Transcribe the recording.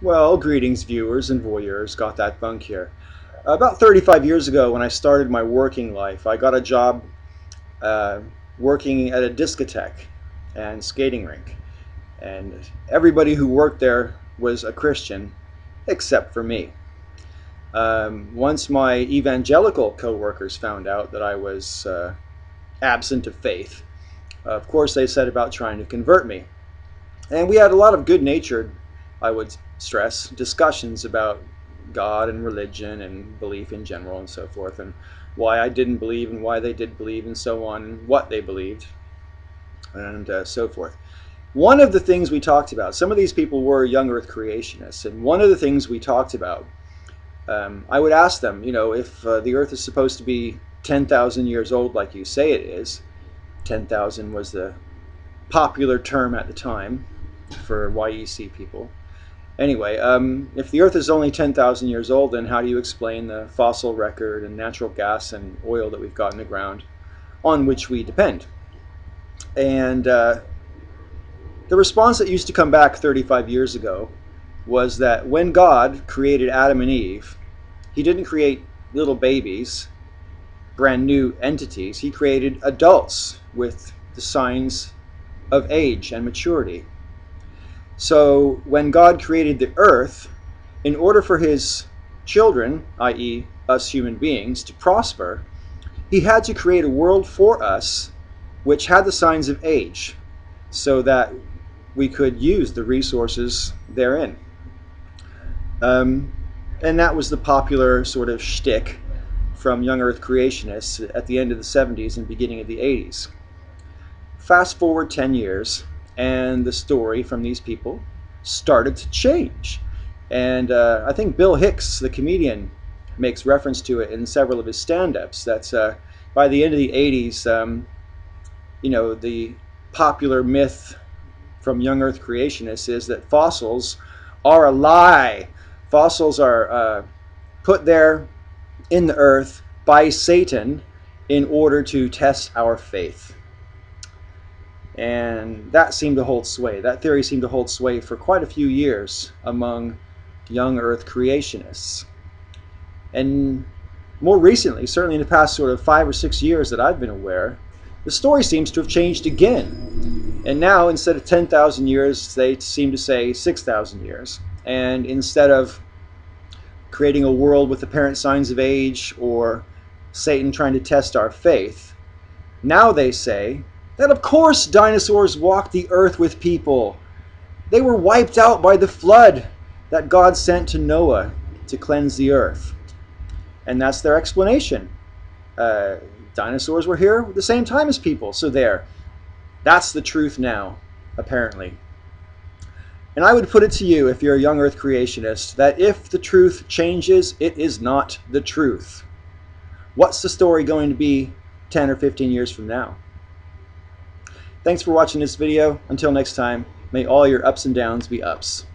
Well, greetings viewers and voyeurs, Got That Bunk here. About 35 years ago when I started my working life, I got a job uh, working at a discotheque and skating rink. And everybody who worked there was a Christian, except for me. Once my evangelical co-workers found out that I was absent of faith, of course they set about trying to convert me. And we had a lot of good-natured, I would stress, discussions about God and religion and belief in general and so forth, and why I didn't believe and why they did believe and so on, and what they believed and so forth. One of the things we talked about, some of these people were young earth creationists, and one of the things we talked about, I would ask them, if the earth is supposed to be 10,000 years old like you say it is, 10,000 was the popular term at the time for YEC people. Anyway, if the Earth is only 10,000 years old, then how do you explain the fossil record and natural gas and oil that we've got in the ground on which we depend? And the response that used to come back 35 years ago was that when God created Adam and Eve, he didn't create little babies, brand new entities. He created adults with the signs of age and maturity. So when God created the earth, in order for his children, i.e., us human beings, to prosper, he had to create a world for us which had the signs of age so that we could use the resources therein. Um, and that was the popular sort of shtick from young earth creationists at the end of the 70s and beginning of the 80s. Fast forward 10 years, and the story from these people started to change. And I think Bill Hicks, the comedian, makes reference to it in several of his stand-ups. That's by the end of the 80s, the popular myth from young earth creationists is that fossils are a lie. Fossils are put there in the earth by Satan in order to test our faith. And that seemed to hold sway. That theory seemed to hold sway for quite a few years among young earth creationists. And more recently, certainly in the past sort of 5 or 6 years that I've been aware, the story seems to have changed again. And now, instead of 10,000 years, they seem to say 6,000 years. And instead of creating a world with apparent signs of age or Satan trying to test our faith, now they say that of course dinosaurs walked the earth with people. They were wiped out by the flood that God sent to Noah to cleanse the earth. And that's their explanation. Uh, Dinosaurs were here at the same time as people, so there. That's the truth now, apparently. And I would put it to you, if you're a young earth creationist, that if the truth changes, it is not the truth. What's the story going to be 10 or 15 years from now? Thanks for watching this video. Until next time, may all your ups and downs be ups.